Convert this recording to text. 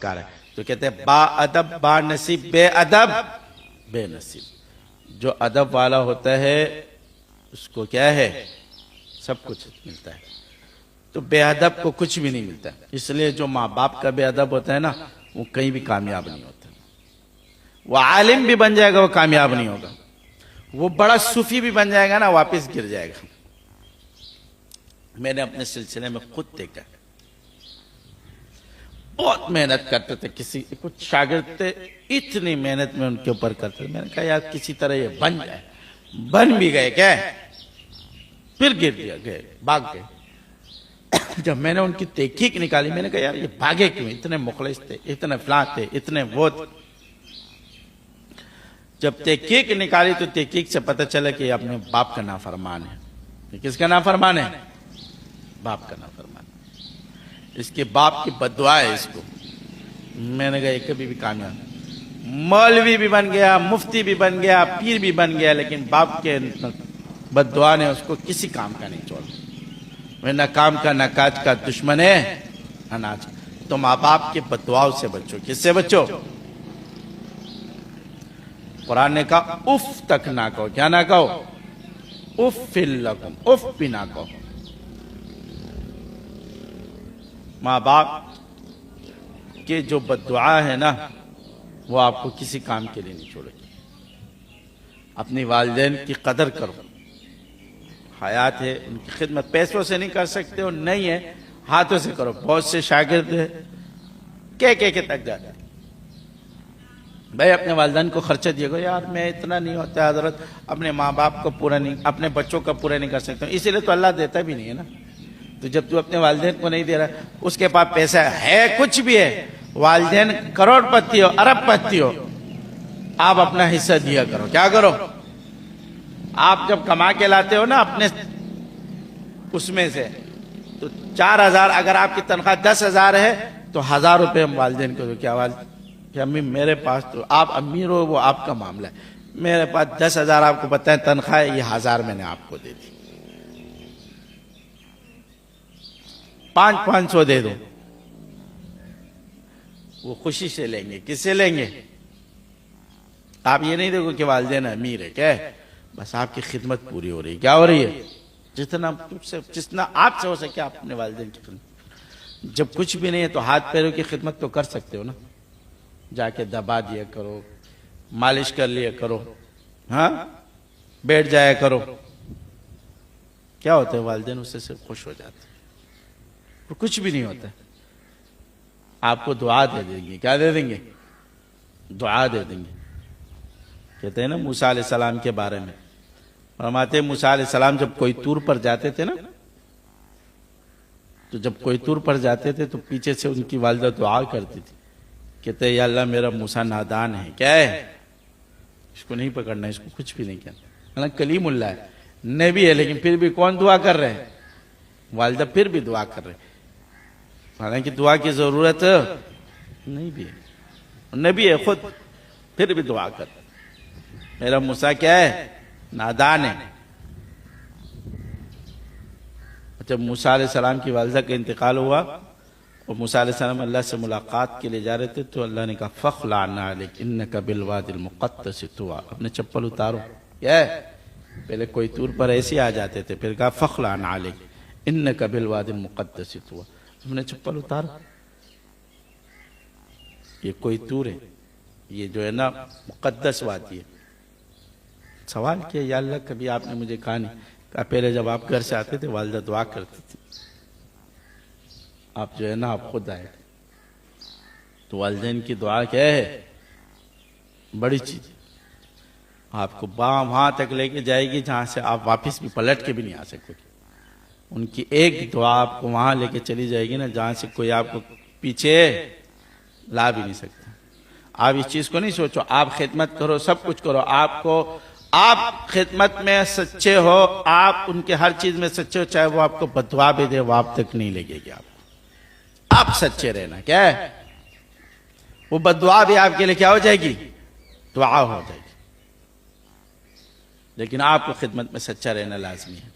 انکار ہے. تو کہتے ہیں با ادب با نصیب بے ادب بے نصیب. جو ادب والا ہوتا ہے اس کو کیا ہے سب کچھ ملتا ہے, تو بے ادب کو کچھ بھی نہیں ملتا. اس لیے جو ماں باپ کا بے ادب ہوتا ہے نا وہ کہیں بھی کامیاب نہیں ہوتا. وہ عالم بھی بن جائے گا وہ کامیاب نہیں ہوگا, وہ بڑا صوفی بھی بن جائے گا نا واپس گر جائے گا. میں نے اپنے سلسلے میں خود دیکھا, بہت محنت کرتے تھے. کچھ شاگرد تھے اتنی محنت میں ان کے اوپر کرتے تھے. میں نے کہا یار کسی طرح یہ بن جائے, بن بھی گئے کیا, پھر گر دیا گئے بھاگ گئے. جب میں نے ان کی تحقیق نکالی میں نے کہا یار یہ بھاگے کیوں, اتنے مخلص تھے, اتنے فلاں تھے, اتنے وہ تھے. جب تحقیق نکالی تو تحقیق سے پتہ چلا کہ یہ اپنے باپ کا نافرمان ہے. یہ کس کا نافرمان ہے, باپ کا نافرمان. اس کے باپ کی بد دعا ہے اس کو. میں نے کہا یہ کبھی بھی کامیاب, مولوی بھی بن گیا, مفتی بھی بن گیا, پیر بھی بن گیا, لیکن باپ کے بد دعا نے اس کو کسی کام کا نہیں چھوڑا. وہ نہ کام کا نہ کاج کا, دشمن ہے اناج. تو ماں باپ کے بد دعاؤں سے بچو. کس سے بچو؟ قرآن نے کہا اف تک نہ کہو. کیا نہ کہو؟ اف لکم, اف بھی نہ کہو. ماں باپ کے جو بد دعا ہے نا وہ آپ کو کسی کام کے لیے نہیں چھوڑے گی. اپنی والدین کی قدر کرو, حیات ہے ان کی خدمت. پیسوں سے نہیں کر سکتے ہو نہیں ہے, ہاتھوں سے کرو. بہت سے شاگرد کہہ کے تک جاتے ہیں بھائی اپنے والدین کو خرچہ دیے گا. یار میں اتنا نہیں ہوتا حضرت, اپنے ماں باپ کو پورا نہیں, اپنے بچوں کا پورا نہیں کر سکتا. اسی لیے تو اللہ دیتا بھی نہیں ہے نا. تو جب تو اپنے والدین کو نہیں دے رہا, اس کے پاس پیسہ ہے کچھ بھی ہے, والدین کروڑ پتی ہو ارب پتی ہو, آپ اپنا حصہ دیا کرو. کیا کرو؟ آپ جب کما کے لاتے ہو نا اپنے اس میں سے, تو 4,000 اگر آپ کی تنخواہ 10,000 ہے تو 1,000 روپے ہم والدین کو دو. کیا والد کہ امی میرے پاس, تو آپ امیر ہو وہ آپ کا معاملہ ہے, میرے پاس 10,000 آپ کو پتہ ہے تنخواہ ہے, یہ 1,000 میں نے آپ کو دے دی. 500 دے دو. وہ خوشی سے لیں گے. کس سے لیں گے؟ آپ یہ نہیں دیکھو کہ والدین امیر ہے کیا, بس آپ کی خدمت پوری ہو رہی ہے. کیا ہو رہی ہے؟ جتنا آپ سے ہو سکے آپ اپنے والدین کی خدمت. جب کچھ بھی نہیں ہے تو ہاتھ پیروں کی خدمت تو کر سکتے ہو نا, جا کے دبا دیا کرو, مالش کر لیا کرو, ہاں بیٹھ جایا کرو. کیا ہوتا ہے والدین اس سے صرف خوش ہو جاتے, کچھ بھی نہیں ہوتا. آپ کو دعا دے دیں گے. کیا دے دیں گے؟ دعا دے دیں گے. کہتے ہیں نا موسیٰ علیہ السلام کے بارے میں, فرماتے ہیں موسیٰ علیہ السلام جب کوئی طور پر جاتے تھے نا, تو جب کوئی طور پر جاتے تھے تو پیچھے سے ان کی والدہ دعا کرتی تھی. کہتے ہیں یا اللہ میرا موسیٰ نادان ہے, کیا ہے, اس کو نہیں پکڑنا, اس کو کچھ بھی نہیں کہنا. کلیم اللہ ہے, نبی ہے, لیکن پھر بھی کون دعا کر رہے ہیں؟ والدہ پھر بھی دعا کر رہے ہیں. حالانکہ دعا کی ضرورت نہیں بھی ہے, نبی ہے خود, پھر بھی دعا کر. میرا موسیٰ کیا ہے, نادان ہے. جب موسیٰ علیہ السلام کی والدہ کا انتقال ہوا اور موسیٰ علیہ السلام اللہ سے ملاقات کے لیے جا رہے تھے, تو اللہ نے کہا فَخْلَعْ نَعْلِكَ إِنَّكَ بِالْوَادِ الْمُقَدَّسِ طُوًى. اپنے چپل اتارو. کیا ہے, پہلے کوئی طور پر ایسے آ جاتے تھے, پھر کہا فَخْلَعْ نَعْلِكَ إِنَّكَ بِالْوَادِ الْمُقَدَّسِ طُوًى. اپنے چپل اتارو. یہ کوئی طور ہے, یہ جو ہے نا مقدس وادی ہے. سوال کیا یا اللہ کبھی آپ نے مجھے کہا نہیں. کہا پہلے جب آپ گھر سے آتے تھے والدہ دعا کرتی تھی, آپ جو ہے نا آپ خود آئے تھے. تو والدین کی دعا کیا ہے, بڑی چیز. آپ کو وہاں تک لے کے جائے گی جہاں سے آپ واپس بھی پلٹ کے بھی نہیں آ سکتے. ان کی ایک دعا آپ کو وہاں لے کے چلی جائے گی نا جہاں سے کوئی آپ کو پیچھے لا بھی نہیں سکتا. آپ اس چیز کو نہیں سوچو, آپ خدمت کرو, سب کچھ کرو. آپ خدمت میں سچے ہو, آپ ان کے ہر چیز میں سچے ہو, چاہے وہ آپ کو بدعا بھی دے وہ آپ تک نہیں لگے گی. آپ سچے رہنا. کیا ہے, وہ بدعا بھی آپ کے لیے کیا ہو جائے گی, دعا ہو جائے گی. لیکن آپ کو خدمت میں سچا رہنا لازمی ہے.